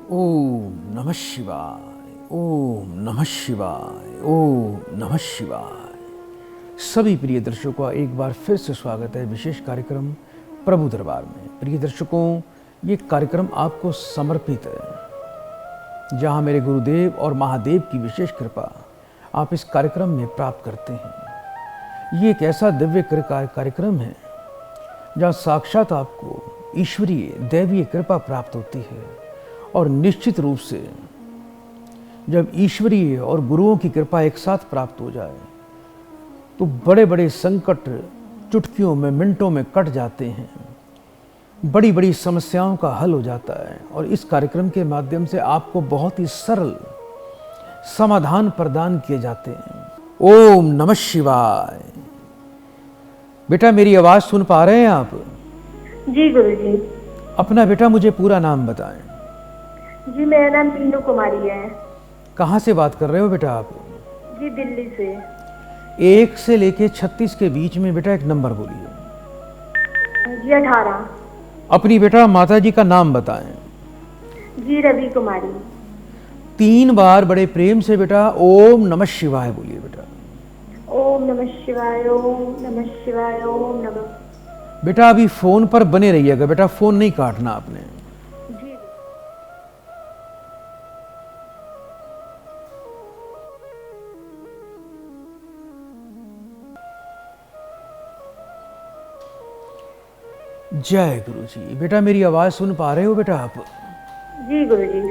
ओम नमः शिवाय, ओम नमः शिवाय, ओम नमः शिवाय। सभी प्रिय दर्शकों का एक बार फिर से स्वागत है विशेष कार्यक्रम प्रभु दरबार में। प्रिय दर्शकों, ये कार्यक्रम आपको समर्पित है, जहाँ मेरे गुरुदेव और महादेव की विशेष कृपा आप इस कार्यक्रम में प्राप्त करते हैं। ये एक ऐसा दिव्य कार्यक्रम है जहाँ साक्षात आपको ईश्वरीय दैवीय कृपा प्राप्त होती है। और निश्चित रूप से जब ईश्वरीय और गुरुओं की कृपा एक साथ प्राप्त हो जाए तो बड़े बड़े संकट चुटकियों में, मिनटों में कट जाते हैं। बड़ी बड़ी समस्याओं का हल हो जाता है और इस कार्यक्रम के माध्यम से आपको बहुत ही सरल समाधान प्रदान किए जाते हैं। ओम नमः शिवाय। बेटा, मेरी आवाज सुन पा रहे हैं आप? जी गुरुजी। अपना बेटा मुझे पूरा नाम बताएं। जी, मेरा नाम मीनू कुमारी है। कहाँ से बात कर रहे हो बेटा आप? जी, दिल्ली से। 1 से लेके 36 के बीच में बेटा एक नंबर बोलिए। जी, 18। अपनी बेटा माता जी का नाम बताएं। जी, रवि कुमारी। 3 बार बड़े प्रेम से बेटा ओम नमः शिवाय बोलिए बेटा। ओम नमः शिवाय, ओम नमः शिवाय, ओम नमः। बेटा अभी फोन पर बने रहिएगा बेटा, फोन नहीं काटना आपने। जी। जय गुरु जी। बेटा मेरी आवाज सुन पा रहे हो बेटा आप? जी गुरुजी।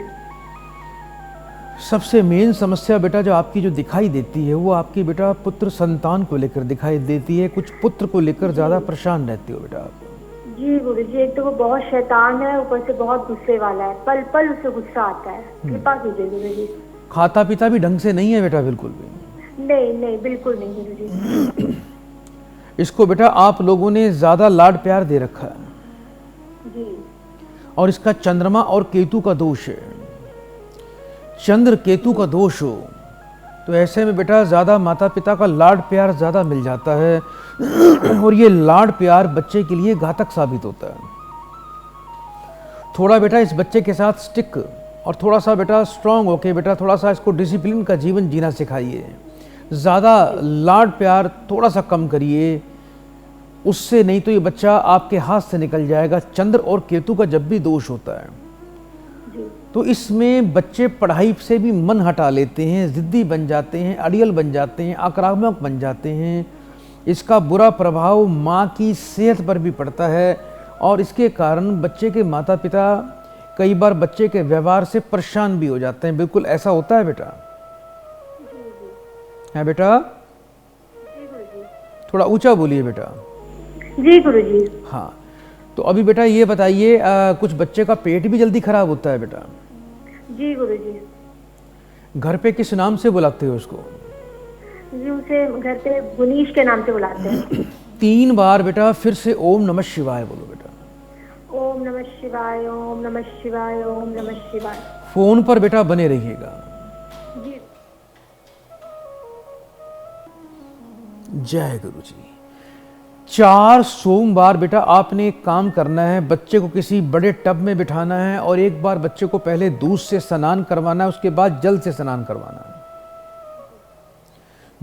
सबसे मेन समस्या बेटा जो आपकी जो दिखाई देती है वो आपकी बेटा पुत्र संतान को लेकर दिखाई देती है। कुछ पुत्र को लेकर ज्यादा परेशान रहते हो बेटा आप। जी गुरुजी, एक तो वो बहुत शैतान है, ऊपर से बहुत गुस्से वाला है। पल पल उसे गुस्सा आता है। कृपा कीजिए गुरुजी। खाता पीता भी ढंग से नहीं है बेटा, बिल्कुल भी नहीं नहीं, बिल्कुल नहीं गुरुजी। इसको बेटा आप लोगों ने ज्यादा लाड प्यार दे रखा है जी। और इसका चंद्रमा और केतु का दोष है। चंद्र केतु का दोष हो तो ऐसे में बेटा ज्यादा माता पिता का लाड प्यार ज्यादा मिल जाता है और ये लाड प्यार बच्चे के लिए घातक साबित होता है। थोड़ा बेटा इस बच्चे के साथ स्टिक और थोड़ा सा बेटा स्ट्रांग होके बेटा थोड़ा सा इसको डिसिप्लिन का जीवन जीना सिखाइए। ज़्यादा लाड प्यार थोड़ा सा कम करिए, उससे नहीं तो ये बच्चा आपके हाथ से निकल जाएगा। चंद्र और केतु का जब भी दोष होता है तो इसमें बच्चे पढ़ाई से भी मन हटा लेते हैं, ज़िद्दी बन जाते हैं, अड़ियल बन जाते हैं, आक्रामक बन जाते हैं। इसका बुरा प्रभाव माँ की सेहत पर भी पड़ता है और इसके कारण बच्चे के माता पिता कई बार बच्चे के व्यवहार से परेशान भी हो जाते हैं। बिल्कुल ऐसा होता है बेटा? है बेटा? थोड़ा ऊंचा बोलिए बेटा। जी गुरुजी। हाँ, तो अभी बेटा ये बताइए, कुछ बच्चे का पेट भी जल्दी खराब होता है बेटा? जी गुरुजी। घर पे किस नाम से बुलाते हो उसको? जी, उसे घर पे गुनीश के नाम से बुलाते हैं। 3 बार बेटा फिर से ओम नमः शिवाय बोलो बेटा। ओम नमः शिवाय, ओम नमः शिवाय, ओम नमः शिवाय। फोन पर बेटा बने रहिएगा। जी। जय गुरु जी। 4 सोमवार बेटा आपने एक काम करना है, बच्चे को किसी बड़े टब में बिठाना है और एक बार बच्चे को पहले दूध से स्नान करवाना है, उसके बाद जल से स्नान करवाना है।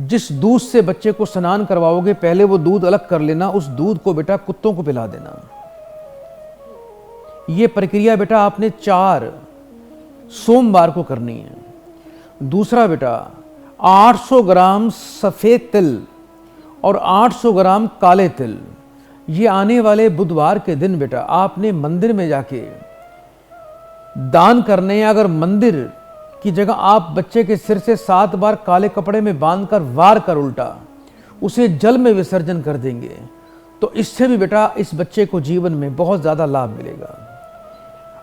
जिस दूध से बच्चे को स्नान करवाओगे पहले वो दूध अलग कर लेना, उस दूध को बेटा कुत्तों को पिला देना। ये प्रक्रिया बेटा आपने 4 सोमवार को करनी है। दूसरा बेटा 800 ग्राम सफेद तिल और 800 ग्राम काले तिल, ये आने वाले बुधवार के दिन बेटा आपने मंदिर में जाके दान करने हैं। अगर मंदिर की जगह आप बच्चे के सिर से 7 बार काले कपड़े में बांधकर वार कर उल्टा उसे जल में विसर्जन कर देंगे तो इससे भी बेटा इस बच्चे को जीवन में बहुत ज़्यादा लाभ मिलेगा।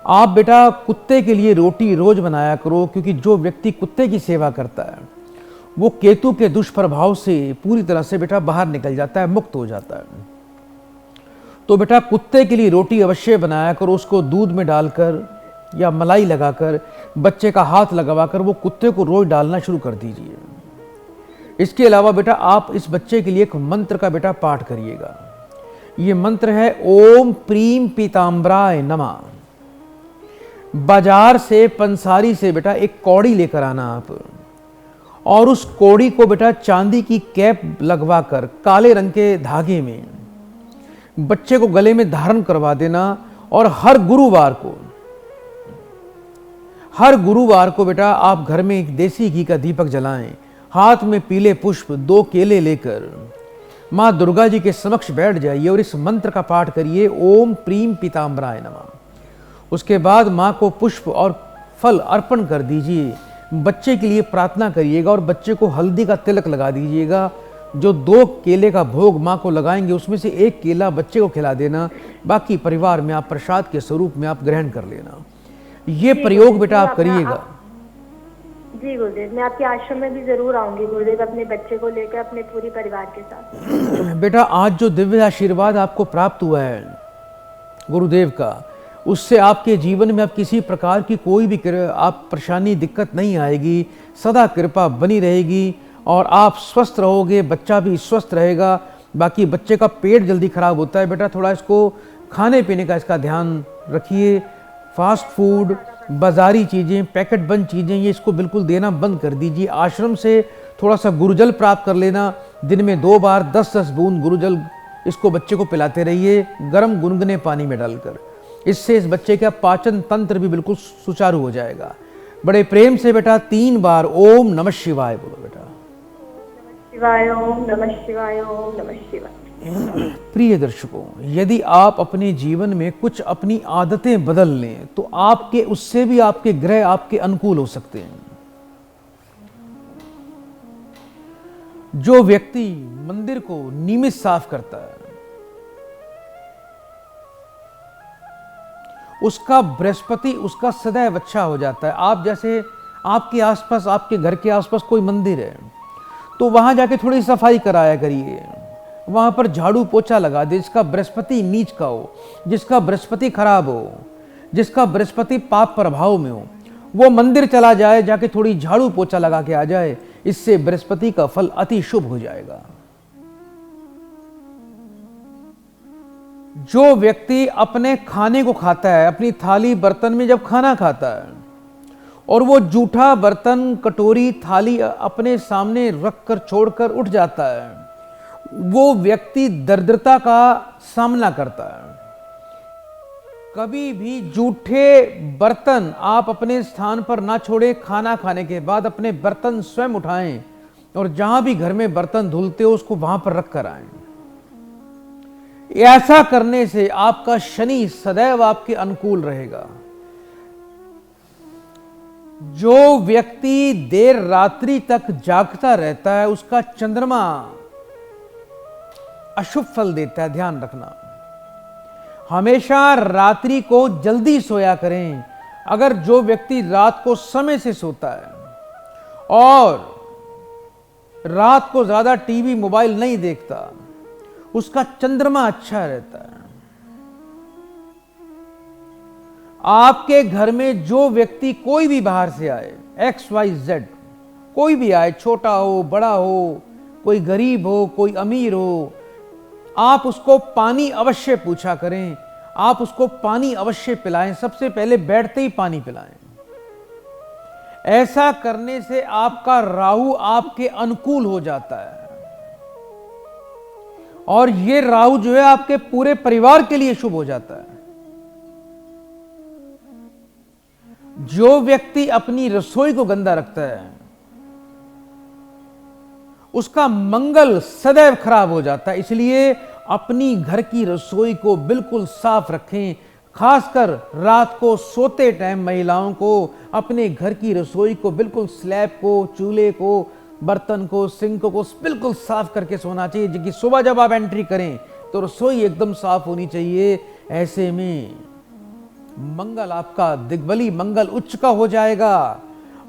आप बेटा कुत्ते के लिए रोटी रोज बनाया करो, क्योंकि जो व्यक्ति कुत्ते की सेवा करता है वो केतु के दुष्प्रभाव से पूरी तरह से बेटा बाहर निकल जाता है, मुक्त हो जाता है। तो बेटा कुत्ते के लिए रोटी अवश्य बनाया करो, उसको दूध में डालकर या मलाई लगाकर बच्चे का हाथ लगवाकर वो कुत्ते को रोज डालना शुरू कर दीजिए। इसके अलावा बेटा आप इस बच्चे के लिए एक मंत्र का बेटा पाठ करिएगा। ये मंत्र है ओम प्रीम पीताम्बराय नमः। बाजार से, पंसारी से बेटा एक कौड़ी लेकर आना आप, और उस कौड़ी को बेटा चांदी की कैप लगवाकर काले रंग के धागे में बच्चे को गले में धारण करवा देना। और हर गुरुवार को बेटा आप घर में एक देसी घी का दीपक जलाएं, हाथ में पीले पुष्प, 2 केले लेकर मां दुर्गा जी के समक्ष बैठ जाइए और इस मंत्र का पाठ करिए, ओम प्रीम पीताम्बराय नमः। उसके बाद मां को पुष्प और फल अर्पण कर दीजिए, बच्चे के लिए प्रार्थना करिएगा और बच्चे को हल्दी का तिलक लगा दीजिएगा। जो 2 केले का भोग मां को लगाएंगे उसमें से 1 केला बच्चे को खिला देना, बाकी परिवार में आप प्रसाद के स्वरूप में आप ग्रहण कर लेना। ये प्रयोग बेटा आप करिएगा। जी गुरुदेव, मैं आपके आश्रम में भी जरूर आऊंगी गुरुदेव, अपने बच्चे को लेकर, अपने पूरी परिवार के साथ। बेटा आज जो दिव्य आशीर्वाद आपको प्राप्त हुआ है गुरुदेव का, उससे आपके जीवन में अब किसी प्रकार की कोई भी आप परेशानी, दिक्कत नहीं आएगी, सदा कृपा बनी रहेगी और आप स्वस्थ रहोगे, बच्चा भी स्वस्थ रहेगा। बाकी बच्चे का पेट जल्दी खराब होता है बेटा, थोड़ा इसको खाने पीने का इसका ध्यान रखिए। फास्ट फूड, बाजारी चीज़ें, पैकेट बंद चीज़ें, ये इसको बिल्कुल देना बंद कर दीजिए। आश्रम से थोड़ा सा गुरुजल प्राप्त कर लेना, दिन में 2 बार 10-10 बूंद गुरुजल इसको बच्चे को पिलाते रहिए, गर्म गुनगुने पानी में डालकर। इससे इस बच्चे का पाचन तंत्र भी बिल्कुल सुचारू हो जाएगा। बड़े प्रेम से बेटा 3 बार ओम नमः शिवाय बोलो बेटा। शिवाय ओम नमः शिवाय, ओम नमः शिवाय। प्रिय दर्शकों, यदि आप अपने जीवन में कुछ अपनी आदतें बदल लें तो आपके उससे भी आपके ग्रह आपके अनुकूल हो सकते हैं। जो व्यक्ति मंदिर को नियमित साफ करता है उसका बृहस्पति उसका सदैव अच्छा हो जाता है। आप जैसे आपके आसपास, आपके घर के आसपास कोई मंदिर है तो वहां जाके थोड़ी सफाई कराया करिए, वहां पर झाड़ू पोछा लगा दे। जिसका बृहस्पति नीच का हो, जिसका बृहस्पति खराब हो, जिसका बृहस्पति पाप प्रभाव में हो, वो मंदिर चला जाए, जाके थोड़ी झाड़ू पोछा लगा के आ जाए। इससे बृहस्पति का फल अति शुभ हो जाएगा। जो व्यक्ति अपने खाने को खाता है, अपनी थाली बर्तन में जब खाना खाता है और वो जूठा बर्तन, कटोरी, थाली अपने सामने रखकर छोड़कर उठ जाता है, वो व्यक्ति दरिद्रता का सामना करता है। कभी भी जूठे बर्तन आप अपने स्थान पर ना छोड़े। खाना खाने के बाद अपने बर्तन स्वयं उठाएं और जहां भी घर में बर्तन धुलते हो उसको वहां पर रख कर आएं। ऐसा करने से आपका शनि सदैव आपके अनुकूल रहेगा। जो व्यक्ति देर रात्रि तक जागता रहता है उसका चंद्रमा अशुभ फल देता है, ध्यान रखना। हमेशा रात्रि को जल्दी सोया करें। अगर जो व्यक्ति रात को समय से सोता है और रात को ज्यादा टीवी मोबाइल नहीं देखता, उसका चंद्रमा अच्छा रहता है। आपके घर में जो व्यक्ति कोई भी बाहर से आए, XYZ कोई भी आए, छोटा हो बड़ा हो, कोई गरीब हो कोई अमीर हो, आप उसको पानी अवश्य पूछा करें, आप उसको पानी अवश्य पिलाएं। सबसे पहले बैठते ही पानी पिलाएं। ऐसा करने से आपका राहु आपके अनुकूल हो जाता है और ये राहु जो है आपके पूरे परिवार के लिए शुभ हो जाता है। जो व्यक्ति अपनी रसोई को गंदा रखता है उसका मंगल सदैव खराब हो जाता है। इसलिए अपनी घर की रसोई को बिल्कुल साफ रखें। खासकर रात को सोते टाइम महिलाओं को अपने घर की रसोई को बिल्कुल स्लैब को, चूल्हे को, बर्तन को, सिंक को बिल्कुल साफ करके सोना चाहिए। कि सुबह जब आप एंट्री करें तो रसोई एकदम साफ होनी चाहिए। ऐसे में मंगल आपका दिग्बली मंगल उच्च का हो जाएगा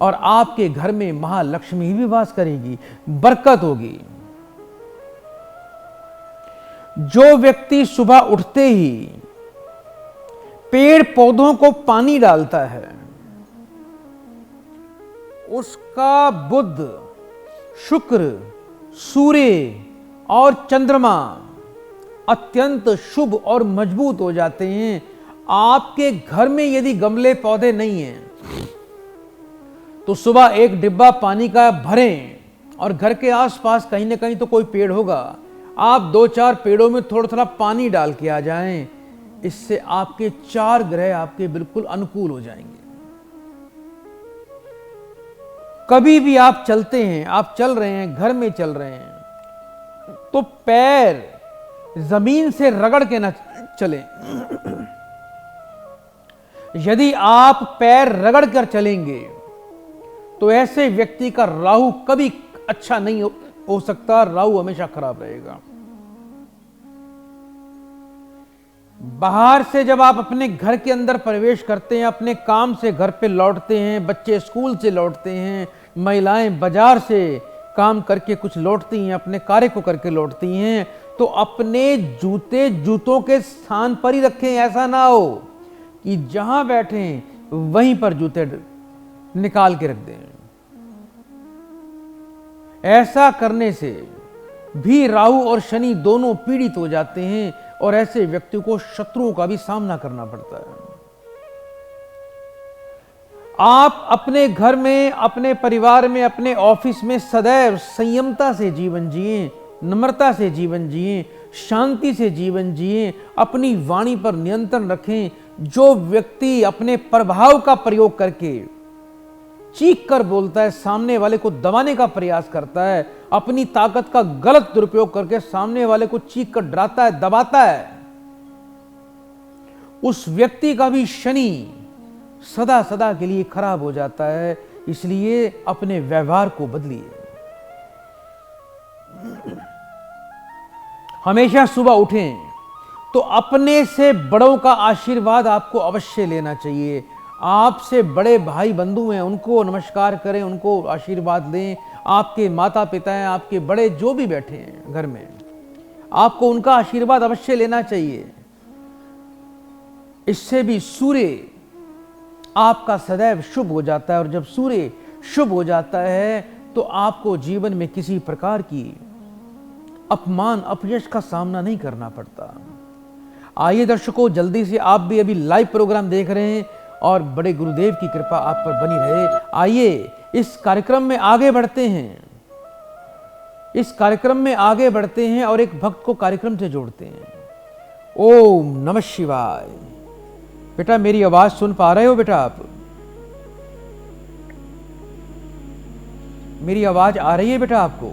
और आपके घर में महालक्ष्मी भी वास करेगी, बरकत होगी। जो व्यक्ति सुबह उठते ही पेड़ पौधों को पानी डालता है उसका बुध, शुक्र, सूर्य और चंद्रमा अत्यंत शुभ और मजबूत हो जाते हैं। आपके घर में यदि गमले पौधे नहीं हैं तो सुबह एक डिब्बा पानी का भरें, और घर के आसपास कहीं ना कहीं तो कोई पेड़ होगा, आप 2-4 पेड़ों में थोड़ा थोड़ा पानी डाल के आ जाएं। इससे आपके 4 ग्रह आपके बिल्कुल अनुकूल हो जाएंगे। कभी भी आप चलते हैं, आप चल रहे हैं, घर में चल रहे हैं, तो पैर जमीन से रगड़ के न चलें। यदि आप पैर रगड़ कर चलेंगे तो ऐसे व्यक्ति का राहु कभी अच्छा नहीं हो सकता, राहु हमेशा खराब रहेगा। बाहर से जब आप अपने घर के अंदर प्रवेश करते हैं, अपने काम से घर पे लौटते हैं, बच्चे स्कूल से लौटते हैं, महिलाएं बाजार से काम करके कुछ लौटती हैं, अपने कार्य को करके लौटती हैं, तो अपने जूते जूतों के स्थान पर ही रखें। ऐसा ना हो कि जहां बैठे वहीं पर जूते निकाल के रख दें। ऐसा करने से भी राहु और शनि दोनों पीड़ित हो जाते हैं और ऐसे व्यक्ति को शत्रुओं का भी सामना करना पड़ता है। आप अपने घर में, अपने परिवार में, अपने ऑफिस में सदैव संयमता से जीवन जिएं, नम्रता से जीवन जिएं, शांति से जीवन जिएं, अपनी वाणी पर नियंत्रण रखें। जो व्यक्ति अपने प्रभाव का प्रयोग करके चीख कर बोलता है, सामने वाले को दबाने का प्रयास करता है, अपनी ताकत का गलत दुरुपयोग करके सामने वाले को चीख कर डराता है, दबाता है, उस व्यक्ति का भी शनि सदा सदा के लिए खराब हो जाता है। इसलिए अपने व्यवहार को बदलिए। हमेशा सुबह उठें तो अपने से बड़ों का आशीर्वाद आपको अवश्य लेना चाहिए। आपसे बड़े भाई बंधु हैं, उनको नमस्कार करें, उनको आशीर्वाद दें। आपके माता पिता हैं, आपके बड़े जो भी बैठे हैं घर में, आपको उनका आशीर्वाद अवश्य लेना चाहिए। इससे भी सूर्य आपका सदैव शुभ हो जाता है, और जब सूर्य शुभ हो जाता है तो आपको जीवन में किसी प्रकार की अपमान अपयश का सामना नहीं करना पड़ता। आइए दर्शकों, जल्दी से आप भी अभी लाइव प्रोग्राम देख रहे हैं और बड़े गुरुदेव की कृपा आप पर बनी रहे। आइए इस कार्यक्रम में आगे बढ़ते हैं, इस कार्यक्रम में आगे बढ़ते हैं और एक भक्त को कार्यक्रम से जोड़ते हैं। ओम नमः शिवाय। बेटा मेरी आवाज सुन पा रहे हो बेटा आप? मेरी आवाज आ रही है बेटा आपको?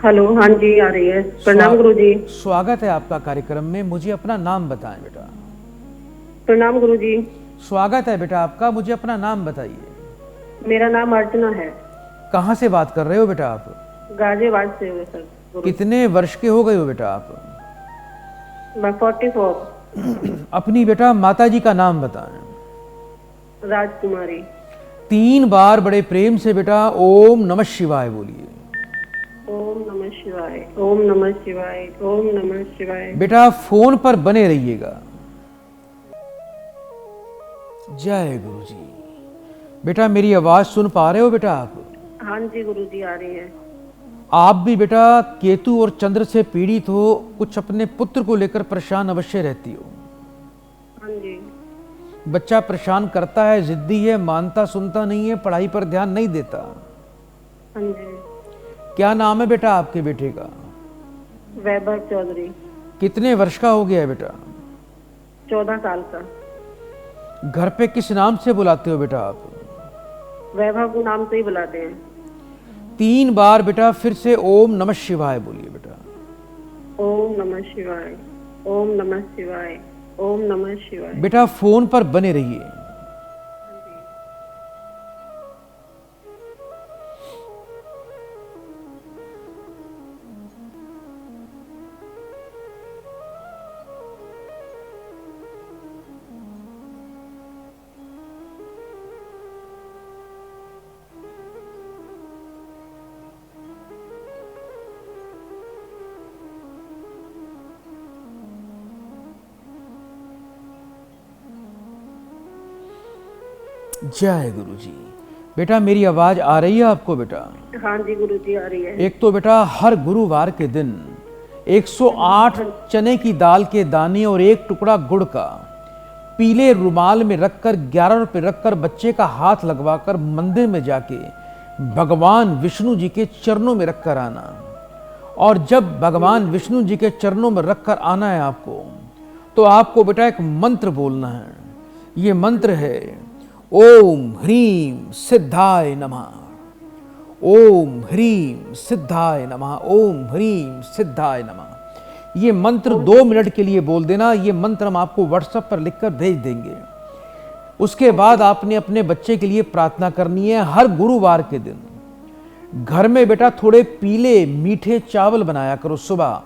हेलो, हाँ जी आ रही है। प्रणाम गुरुजी। स्वागत है आपका कार्यक्रम में। मुझे अपना नाम बताएं बेटा। प्रणाम गुरुजी। स्वागत है बेटा आपका। मुझे अपना नाम बताइए। मेरा नाम अर्चना है। कहाँ से बात कर रहे हो बेटा आप? गाजियाबाद से हो सर। कितने वर्ष के हो गए हो बेटा आप? मैं 44। अपनी बेटा माता जी का नाम बताएं। राजकुमारी। 3 बार बड़े प्रेम से बेटा ओम नमः शिवाय बोलिए। ओम नमः शिवाय, ओम नमः शिवाय, ओम नमः शिवाय। बेटा फोन पर बने रहिएगा। जय गुरु जी। बेटा मेरी आवाज सुन पा रहे हो बेटा आप? हाँ जी गुरुजी आ रही है। आप भी बेटा केतु और चंद्र से पीड़ित हो, कुछ अपने पुत्र को लेकर परेशान अवश्य रहती हो। हाँ जी। बच्चा परेशान करता है, जिद्दी है, मानता सुनता नहीं है, पढ़ाई पर ध्यान नहीं देता। हाँ जी। क्या नाम है बेटा आपके बेटे का? वैभव चौधरी। कितने वर्ष का हो गया है बेटा? 14 साल का। घर पे किस नाम से बुलाते हो बेटा आप? वैभव के नाम से ही बुलाते हैं। 3 बार बेटा फिर से ओम नमः शिवाय बोलिए बेटा। ओम नमः शिवाय, ओम नमः शिवाय, ओम नमः शिवाय। बेटा फोन पर बने रहिए। जय गुरु जी। बेटा मेरी आवाज आ रही है आपको बेटा? हाँ जी गुरुजी आ रही है। एक तो बेटा हर गुरुवार के दिन 108 चने की दाल के दाने और 1 टुकड़ा गुड़ का पीले रुमाल में रखकर 11 रुपए रखकर बच्चे का हाथ लगवाकर मंदिर में जाके भगवान विष्णु जी के चरणों में रखकर आना। और जब भगवान विष्णु जी के चरणों में रखकर आना है आपको, तो आपको बेटा एक मंत्र बोलना है। ये मंत्र है ओम ह्रीम सिद्धाय नमः, ओम ह्रीम सिद्धाय नमः, ओम ह्रीम सिद्धाय नमः। ये मंत्र 2 मिनट के लिए बोल देना। ये मंत्र हम आपको व्हाट्सएप पर लिखकर भेज देंगे। उसके बाद आपने अपने बच्चे के लिए प्रार्थना करनी है। हर गुरुवार के दिन घर में बेटा थोड़े पीले मीठे चावल बनाया करो सुबह।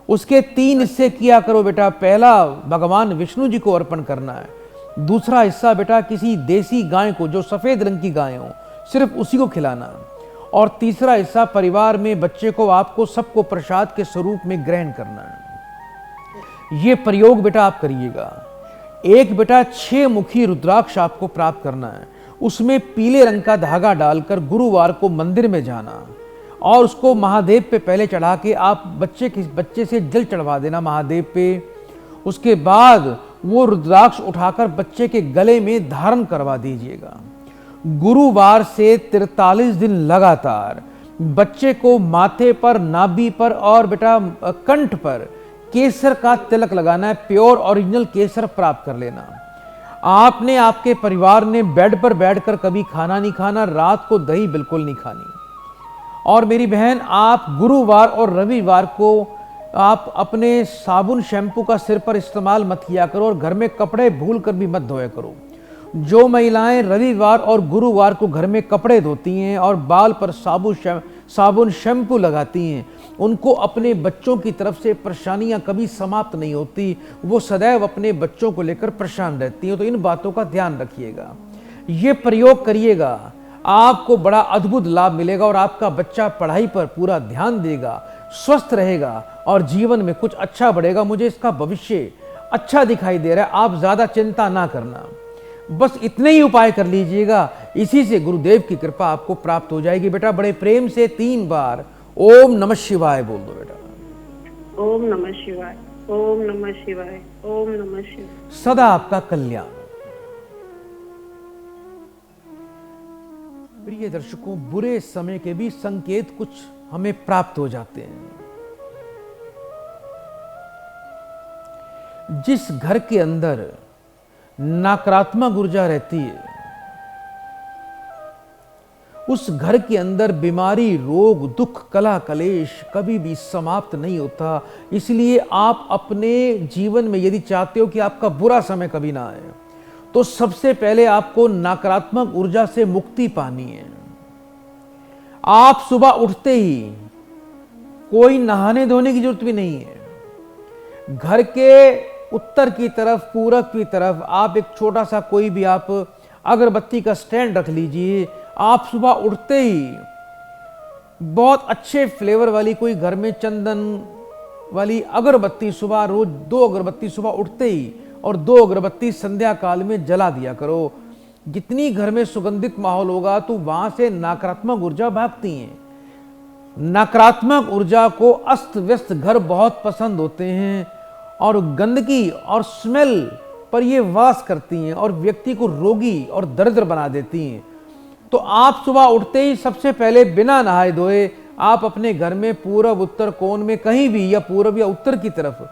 उसके 3 हिस्से किया करो बेटा। पहला भगवान विष्णु जी को अर्पण करना है। दूसरा हिस्सा बेटा किसी देसी गाय को, जो सफेद रंग की गाय हो, सिर्फ उसी को खिलाना। और तीसरा हिस्सा परिवार में बच्चे को, आपको सबको प्रसाद के स्वरूप में ग्रहण करना है। ये प्रयोग बेटा आप करिएगा। एक बेटा 6 मुखी रुद्राक्ष आपको प्राप्त करना है। उसमें पीले रंग का धागा डालकर गुरुवार को मंदिर में जाना और उसको महादेव पे पहले चढ़ा के आप बच्चे से जल चढ़वा देना महादेव पे। उसके बाद वो रुद्राक्ष उठाकर बच्चे के गले में धारण करवा दीजिएगा। गुरुवार से 43 दिन लगातार बच्चे को माथे पर, नाभि पर और बेटा कंठ पर केसर का तिलक लगाना है। प्योर ओरिजिनल केसर प्राप्त कर लेना। आपने, आपके परिवार ने बेड पर बैठकर कभी खाना नहीं खाना, रात को दही बिल्कुल नहीं खानी। और मेरी बहन, आप गुरुवार और रविवार को आप अपने साबुन शैम्पू का सिर पर इस्तेमाल मत किया करो और घर में कपड़े भूल कर भी मत धोया करो। जो महिलाएं रविवार और गुरुवार को घर में कपड़े धोती हैं और बाल पर साबुन शैम्पू लगाती हैं, उनको अपने बच्चों की तरफ से परेशानियां कभी समाप्त नहीं होती। वो सदैव अपने बच्चों को लेकर परेशान रहती हैं। तो इन बातों का ध्यान रखिएगा, ये प्रयोग करिएगा, आपको बड़ा अद्भुत लाभ मिलेगा और आपका बच्चा पढ़ाई पर पूरा ध्यान देगा, स्वस्थ रहेगा और जीवन में कुछ अच्छा बढ़ेगा। मुझे इसका भविष्य अच्छा दिखाई दे रहा है। आप ज्यादा चिंता ना करना, बस इतने ही उपाय कर लीजिएगा। इसी से गुरुदेव की कृपा आपको प्राप्त हो जाएगी। बेटा बड़े प्रेम से 3 बार ओम नमः शिवाय बोल दो बेटा। ओम नमः शिवाय, ओम नमः शिवाय, ओम नमः शिवाय। सदा आपका कल्याण। प्रिय दर्शकों, बुरे समय के भी संकेत कुछ हमें प्राप्त हो जाते हैं। जिस घर के अंदर नकारात्मक ऊर्जा रहती है, उस घर के अंदर बीमारी, रोग, दुख, कलह, कलेश कभी भी समाप्त नहीं होता। इसलिए आप अपने जीवन में यदि चाहते हो कि आपका बुरा समय कभी ना आए, तो सबसे पहले आपको नकारात्मक ऊर्जा से मुक्ति पानी है। आप सुबह उठते ही कोई नहाने धोने की जरूरत भी नहीं है। घर के उत्तर की तरफ, पूरब की तरफ आप एक छोटा सा कोई भी आप अगरबत्ती का स्टैंड रख लीजिए। आप सुबह उठते ही बहुत अच्छे फ्लेवर वाली कोई घर में चंदन वाली अगरबत्ती सुबह, रोज 2 अगरबत्ती सुबह उठते ही और 2 अगरबत्ती संध्या काल में जला दिया करो। जितनी घर में सुगंधित माहौल होगा तो वहां से नकारात्मक ऊर्जा भागती है। नकारात्मक ऊर्जा को अस्त व्यस्त घर बहुत पसंद होते हैं और गंदगी और स्मेल पर ये वास करती हैं और व्यक्ति को रोगी और दरिद्र बना देती हैं। तो आप सुबह उठते ही सबसे पहले बिना नहाए धोए आप अपने घर में पूरब, उत्तर कोण में कहीं भी, या पूरब या उत्तर की तरफ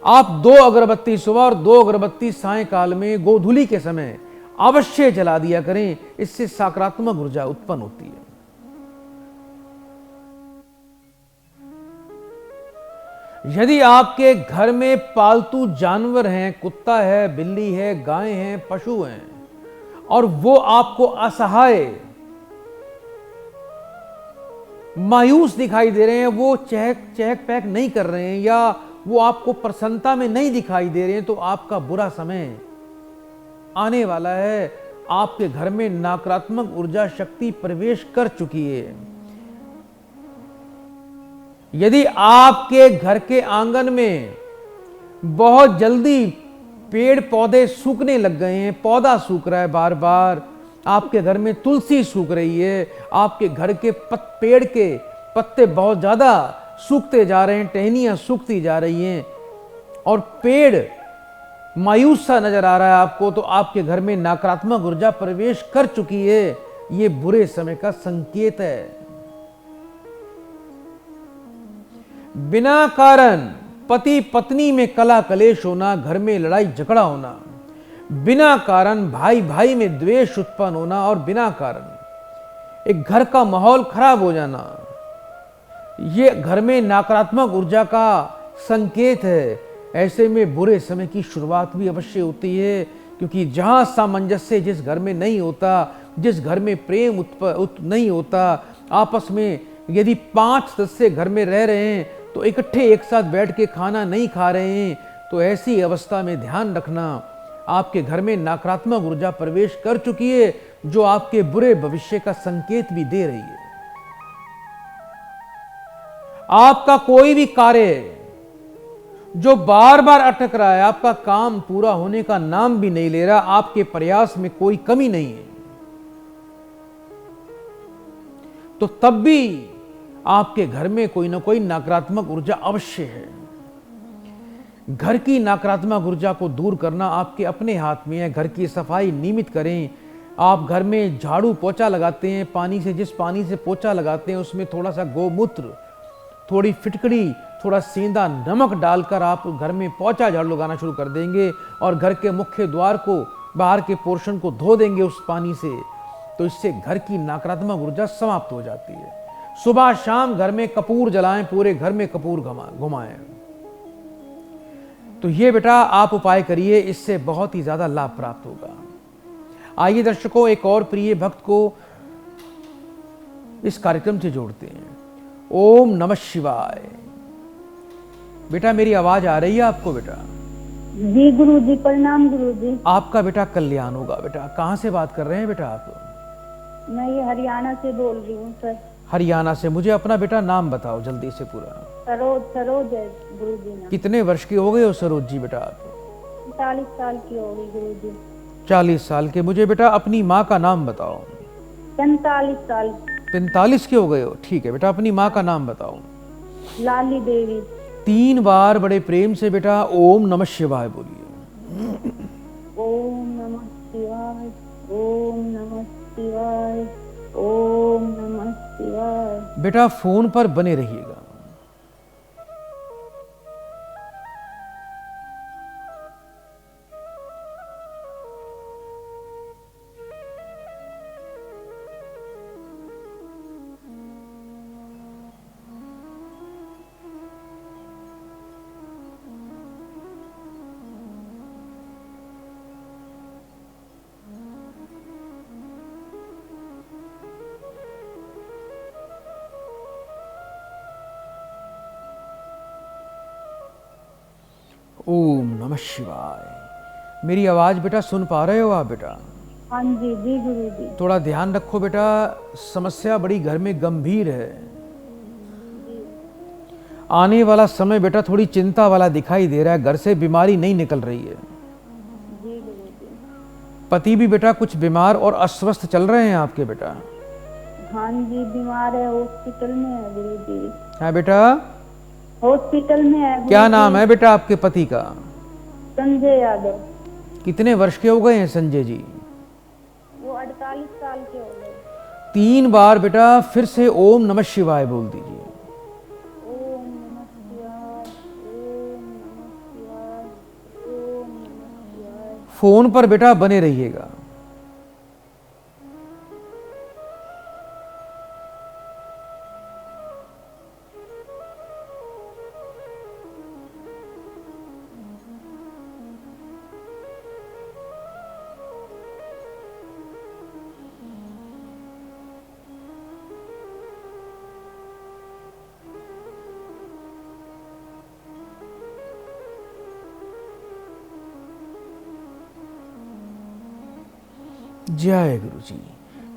आप 2 अगरबत्ती सुबह और 2 अगरबत्ती सायंकाल में गोधूली के समय अवश्य जला दिया करें। इससे सकारात्मक ऊर्जा उत्पन्न होती है। यदि आपके घर में पालतू जानवर हैं, कुत्ता है, बिल्ली है, गाय हैं, पशु हैं, और वो आपको असहाय, मायूस दिखाई दे रहे हैं, वो चहक पहक नहीं कर रहे हैं, या वो आपको प्रसन्नता में नहीं दिखाई दे रहे हैं, तो आपका बुरा समय आने वाला है। आपके घर में नकारात्मक ऊर्जा शक्ति प्रवेश कर चुकी है। यदि आपके घर के आंगन में बहुत जल्दी पेड़ पौधे सूखने लग गए हैं, पौधा सूख रहा है बार बार, आपके घर में तुलसी सूख रही है, आपके घर के पेड़ के पत्ते बहुत ज्यादा सूखते जा रहे हैं, टहनियां सूखती जा रही हैं और पेड़ मायूस सा नजर आ रहा है आपको, तो आपके घर में नकारात्मक ऊर्जा प्रवेश कर चुकी है। ये बुरे समय का संकेत है। बिना कारण पति पत्नी में कला कलेश होना, घर में लड़ाई झगड़ा होना, बिना कारण भाई भाई में द्वेष उत्पन्न होना और बिना कारण एक घर का माहौल खराब हो जाना, ये घर में नकारात्मक ऊर्जा का संकेत है। ऐसे में बुरे समय की शुरुआत भी अवश्य होती है, क्योंकि जहां सामंजस्य जिस घर में नहीं होता, जिस घर में प्रेम नहीं होता, आपस में यदि 5 सदस्य घर में रह रहे हैं तो इकट्ठे एक साथ बैठ के खाना नहीं खा रहे हैं, तो ऐसी अवस्था में ध्यान रखना, आपके घर में नकारात्मक ऊर्जा प्रवेश कर चुकी है, जो आपके बुरे भविष्य का संकेत भी दे रही है। आपका कोई भी कार्य जो बार बार अटक रहा है, आपका काम पूरा होने का नाम भी नहीं ले रहा, आपके प्रयास में कोई कमी नहीं है, तो तब भी आपके घर में कोई ना कोई नकारात्मक ऊर्जा अवश्य है। घर की नकारात्मक ऊर्जा को दूर करना आपके अपने हाथ में है। घर की सफाई नियमित करें। आप घर में झाड़ू पोछा लगाते हैं, पानी से, जिस पानी से पोछा लगाते हैं उसमें थोड़ा सा गोमूत्र, थोड़ी फिटकड़ी, थोड़ा सेंधा नमक डालकर आप घर में पोछा झाड़ू लगाना शुरू कर देंगे और घर के मुख्य द्वार को, बाहर के पोर्शन को धो देंगे उस पानी से, तो इससे घर की नकारात्मक ऊर्जा समाप्त हो जाती है। सुबह शाम घर में कपूर जलाएं, पूरे घर में कपूर घुमाएं। तो ये बेटा आप उपाय करिए, इससे बहुत ही ज्यादा लाभ प्राप्त होगा। आइए दर्शकों, एक और प्रिय भक्त को इस कार्यक्रम से जोड़ते हैं। ओम नमः शिवाय। बेटा मेरी आवाज आ रही है आपको? बेटा जी गुरु जी, प्रणाम गुरु जी। आपका बेटा कल्याण होगा। बेटा कहाँ से बात कर रहे हैं बेटा आप? मैं ये हरियाणा से बोल रही हूँ सर। हरियाणा से। मुझे अपना बेटा नाम बताओ जल्दी से पूरा। सरोज है गुरु जी नाम। कितने वर्ष के हो गए हो सरोज जी बेटा आप? 40 साल की हो गई गुरु जी। 40 साल के। मुझे बेटा अपनी माँ का नाम बताओ। 45 साल। 45 के हो गए हो, ठीक है बेटा। अपनी माँ का नाम बताओ। लाली देवी। 3 बार बड़े प्रेम से बेटा ओम नमः शिवाय बोलिए। ओम नमः शिवाय, ओम नमः शिवाय, ओम नमः शिवाय। बेटा फोन पर बने रहिएगा। ओम नमः शिवाय। मेरी आवाज बेटा सुन पा रहे हो आप बेटा? हाँ जी जी गुरु जी। थोड़ा ध्यान रखो बेटा, समस्या बड़ी घर में गंभीर है। आने वाला समय बेटा थोड़ी चिंता वाला दिखाई दे रहा है। घर से बीमारी नहीं निकल रही है। जी गुरु जी। पति भी बेटा कुछ बीमार और अस्वस्थ चल रहे हैं आपके बेटा? हाँ जी, बीमार है, हॉस्पिटल में है गुरु जी। हाँ बेटा, हॉस्पिटल में है गुरु क्या जी। नाम है बेटा आपके पति का? संजय यादव। कितने वर्ष के हो गए हैं संजय जी? वो 48 साल के हो गए। 3 बार बेटा फिर से ओम नमः शिवाय बोल दीजिए। ओम नमः शिवाय, ओम नमः शिवाय, ओम नमः शिवाय। फोन पर बेटा बने रहिएगा। जय गुरु जी।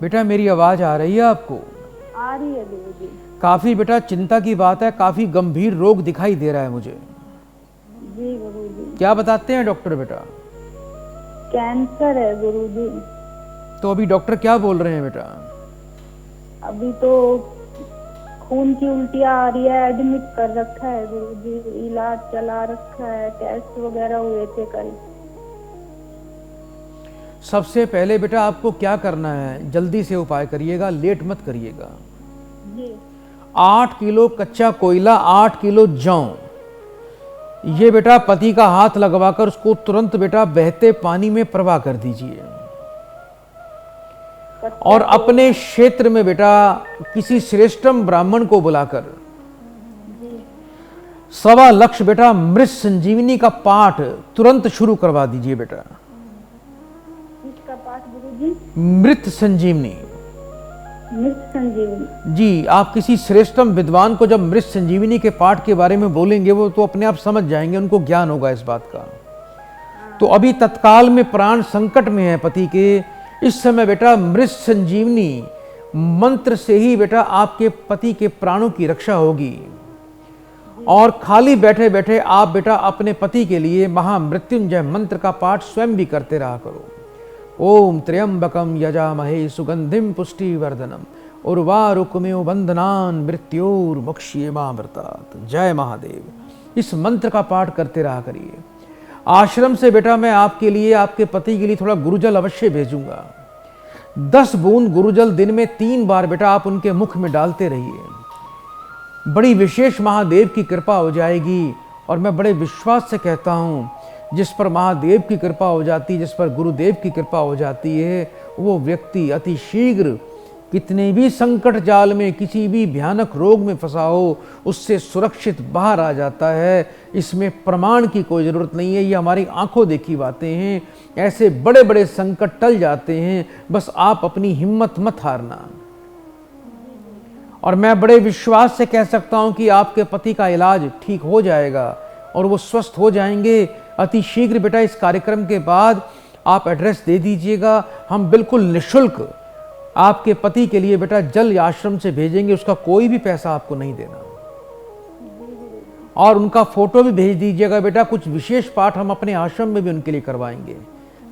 बेटा मेरी आवाज आ रही है आपको? आ रही है गुरु जी। काफी बेटा चिंता की बात है, काफी गंभीर रोग दिखाई दे रहा है मुझे। जी गुरु जी। क्या बताते हैं डॉक्टर बेटा? कैंसर है गुरु जी। तो अभी डॉक्टर क्या बोल रहे हैं बेटा? अभी तो खून की उल्टियाँ आ रही है, एडमिट कर रखा है गुरु जी, इलाज चला रखा है, टेस्ट वगैरह हुए थे कल। सबसे पहले बेटा आपको क्या करना है, जल्दी से उपाय करिएगा, लेट मत करिएगा। जी 8 किलो कच्चा कोयला, 8 किलो जौ, ये बेटा पति का हाथ लगवाकर उसको तुरंत बेटा बहते पानी में प्रवाह कर दीजिए। और अपने क्षेत्र में बेटा किसी श्रेष्ठम ब्राह्मण को बुलाकर 1.25 लाख बेटा मृत संजीवनी का पाठ तुरंत शुरू करवा दीजिए बेटा। इसका पाठ गुरुजी? मृत संजीवनी। मृत संजीवनी। जी, आप किसी श्रेष्ठम विद्वान को जब मृत संजीवनी के पाठ के बारे में बोलेंगे, वो तो अपने आप समझ जाएंगे, उनको ज्ञान होगा इस बात का। तो अभी तत्काल में प्राण संकट में है पति के, इस समय बेटा मृत संजीवनी मंत्र से ही बेटा आपके पति के प्राणों की रक्षा होगी। और खाली बैठे बैठे आप बेटा अपने पति के लिए महामृत्युंजय मंत्र का पाठ स्वयं भी करते रहा करो। ओम त्र्यंबकम यजामहे सुगंधिम पुष्टिवर्धनम उर्वारुकमेव बंधनान मृत्योर्मुक्षयेमामृतात्। जय महादेव। इस मंत्र का पाठ करते रहा करिए। आश्रम से बेटा मैं आपके लिए, आपके पति के लिए थोड़ा गुरुजल अवश्य भेजूंगा। 10 बूंद गुरुजल दिन में 3 बार बेटा आप उनके मुख में डालते रहिए। बड़ी विशेष महादेव की कृपा हो जाएगी। और मैं बड़े विश्वास से कहता हूँ, जिस पर महादेव की कृपा हो जाती है, जिस पर गुरुदेव की कृपा हो जाती है, वो व्यक्ति अति शीघ्र कितने भी संकट जाल में, किसी भी भयानक रोग में फंसा हो, उससे सुरक्षित बाहर आ जाता है। इसमें प्रमाण की कोई ज़रूरत नहीं है, ये हमारी आंखों देखी बातें हैं। ऐसे बड़े बड़े संकट टल जाते हैं, बस आप अपनी हिम्मत मत हारना। और मैं बड़े विश्वास से कह सकता हूं कि आपके पति का इलाज ठीक हो जाएगा और वो स्वस्थ हो जाएंगे अति शीघ्र। बेटा इस कार्यक्रम के बाद आप एड्रेस दे दीजिएगा, हम बिल्कुल निःशुल्क आपके पति के लिए बेटा जल आश्रम से भेजेंगे, उसका कोई भी पैसा आपको नहीं देना। और उनका फोटो भी भेज दीजिएगा बेटा, कुछ विशेष पाठ हम अपने आश्रम में भी उनके लिए करवाएंगे।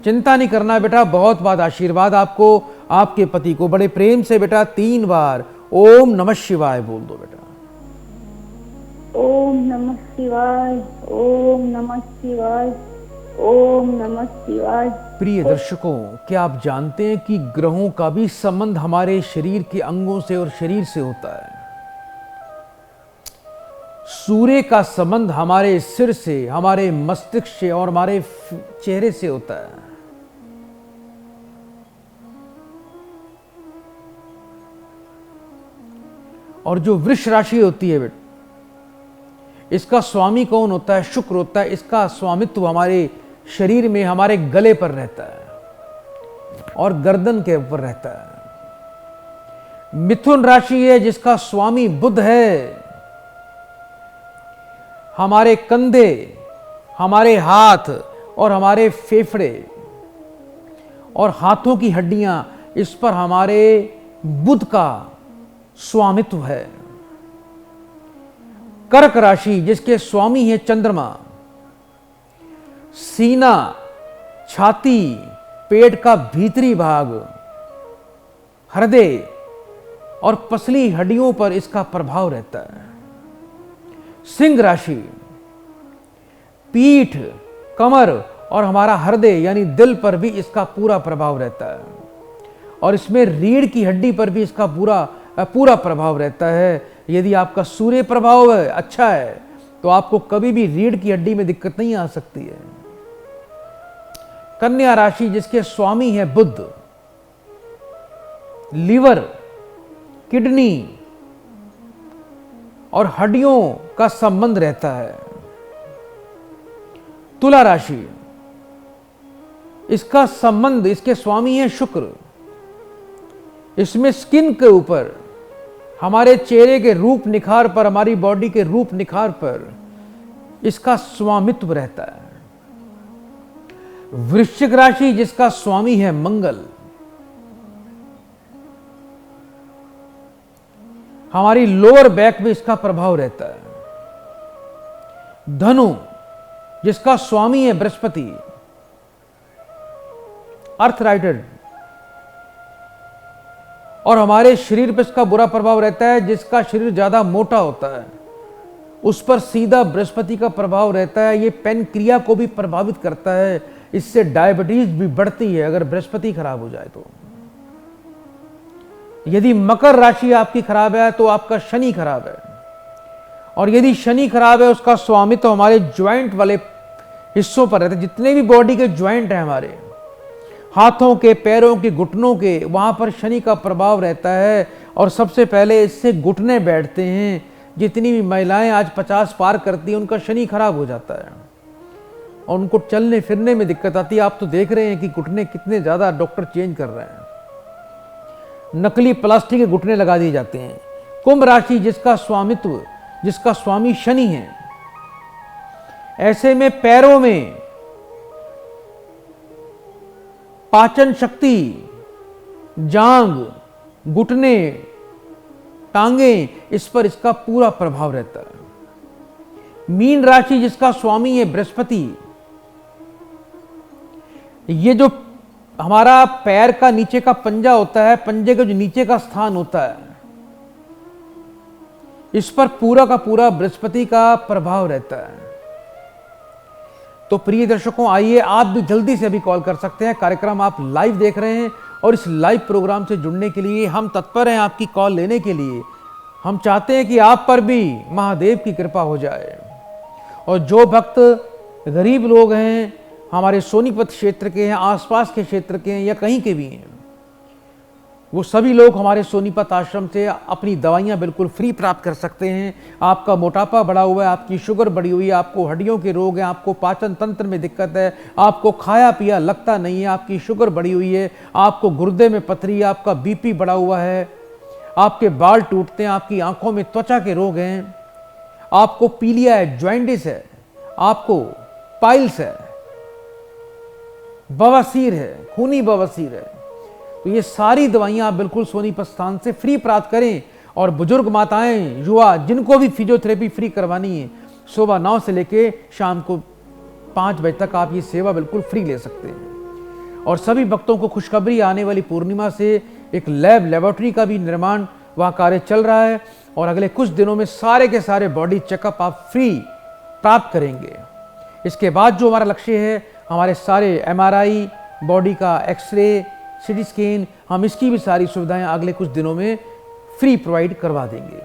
चिंता नहीं करना बेटा, बहुत बहुत आशीर्वाद आपको, आपके पति को। बड़े प्रेम से बेटा 3 बार ओम नमः शिवाय बोल दो बेटा। ओम नमः शिवाय, ओम नमः शिवाय, ओम नमः शिवाय। प्रिय दर्शकों, क्या आप जानते हैं कि ग्रहों का भी संबंध हमारे शरीर के अंगों से और शरीर से होता है। सूर्य का संबंध हमारे सिर से, हमारे मस्तिष्क से और हमारे चेहरे से होता है। और जो वृष राशि होती है बेटा, इसका स्वामी कौन होता है? शुक्र होता है। इसका स्वामित्व हमारे शरीर में, हमारे गले पर रहता है और गर्दन के ऊपर रहता है। मिथुन राशि है जिसका स्वामी बुध है। हमारे कंधे, हमारे हाथ और हमारे फेफड़े और हाथों की हड्डियां, इस पर हमारे बुध का स्वामित्व है। कर्क राशि जिसके स्वामी है चंद्रमा। सीना, छाती, पेट का भीतरी भाग, हृदय और पसली हड्डियों पर इसका प्रभाव रहता है। सिंह राशि पीठ, कमर और हमारा हृदय यानी दिल पर भी इसका पूरा प्रभाव रहता है। और इसमें रीढ़ की हड्डी पर भी इसका पूरा प्रभाव रहता है। यदि आपका सूर्य प्रभाव है, अच्छा है, तो आपको कभी भी रीढ़ की हड्डी में दिक्कत नहीं आ सकती है। कन्या राशि जिसके स्वामी है बुध, लीवर, किडनी और हड्डियों का संबंध रहता है। तुला राशि, इसका संबंध, इसके स्वामी है शुक्र। इसमें स्किन के ऊपर, हमारे चेहरे के रूप निखार पर, हमारी बॉडी के रूप निखार पर इसका स्वामित्व रहता है। वृश्चिक राशि जिसका स्वामी है मंगल, हमारी लोअर बैक में इसका प्रभाव रहता है। धनु जिसका स्वामी है बृहस्पति, अर्थराइटेड और हमारे शरीर पर इसका बुरा प्रभाव रहता है। जिसका शरीर ज्यादा मोटा होता है उस पर सीधा बृहस्पति का प्रभाव रहता है। ये पेन क्रिया को भी प्रभावित करता है। इससे डायबिटीज भी बढ़ती है अगर बृहस्पति खराब हो जाए तो। यदि मकर राशि आपकी खराब है तो आपका शनि खराब है, और यदि शनि खराब है उसका स्वामित्व तो हमारे ज्वाइंट वाले हिस्सों पर रहता है। जितने भी बॉडी के ज्वाइंट हैं हमारे, हाथों के, पैरों के, घुटनों के, वहां पर शनि का प्रभाव रहता है और सबसे पहले इससे घुटने बैठते हैं। जितनी भी महिलाएं आज 50 पार करती हैं उनका शनि खराब हो जाता है और उनको चलने फिरने में दिक्कत आती है। आप तो देख रहे हैं कि घुटने कितने ज्यादा डॉक्टर चेंज कर रहे हैं, नकली प्लास्टिक के घुटने लगा दिए जाते हैं। कुंभ राशि जिसका स्वामित्व, जिसका स्वामी शनि है, ऐसे में पैरों में पाचन शक्ति, जांग, घुटने, टांगे, इस पर इसका पूरा प्रभाव रहता है। मीन राशि जिसका स्वामी है बृहस्पति, ये जो हमारा पैर का नीचे का पंजा होता है, पंजे का जो नीचे का स्थान होता है, इस पर पूरा का पूरा बृहस्पति का प्रभाव रहता है। तो प्रिय दर्शकों, आइए आप भी जल्दी से अभी कॉल कर सकते हैं। कार्यक्रम आप लाइव देख रहे हैं और इस लाइव प्रोग्राम से जुड़ने के लिए हम तत्पर हैं आपकी कॉल लेने के लिए। हम चाहते हैं कि आप पर भी महादेव की कृपा हो जाए, और जो भक्त गरीब लोग हैं, हमारे सोनीपत क्षेत्र के हैं, आसपास के क्षेत्र के हैं या कहीं के भी हैं, वो सभी लोग हमारे सोनीपत आश्रम से अपनी दवाइयाँ बिल्कुल फ्री प्राप्त कर सकते हैं। आपका मोटापा बढ़ा हुआ है, आपकी शुगर बढ़ी हुई है, आपको हड्डियों के रोग हैं, आपको पाचन तंत्र में दिक्कत है, आपको खाया पिया लगता नहीं है, आपकी शुगर बढ़ी हुई है, आपको गुर्दे में पथरी है, आपका बीपी बढ़ा हुआ है, आपके बाल टूटते हैं, आपकी आंखों में त्वचा के रोग हैं, आपको पीलिया है, जॉइंटिस है, आपको पाइल्स है, बवासीर है, खूनी बवासीर है, तो ये सारी दवाइयां आप बिल्कुल सोनीपत स्थान से फ्री प्राप्त करें। और बुजुर्ग माताएं, युवा, जिनको भी फिजियोथेरेपी फ्री करवानी है, सुबह 9 से लेके शाम को 5 बजे तक आप ये सेवा बिल्कुल फ्री ले सकते हैं। और सभी भक्तों को खुशखबरी, आने वाली पूर्णिमा से एक लेबोरेटरी का भी निर्माण वहाँ कार्य चल रहा है और अगले कुछ दिनों में सारे के सारे बॉडी चेकअप आप फ्री प्राप्त करेंगे। इसके बाद जो हमारा लक्ष्य है, हमारे सारे MRI, बॉडी का एक्सरे, सिटी स्कैन, हम इसकी भी सारी सुविधाएं अगले कुछ दिनों में फ्री प्रोवाइड करवा देंगे।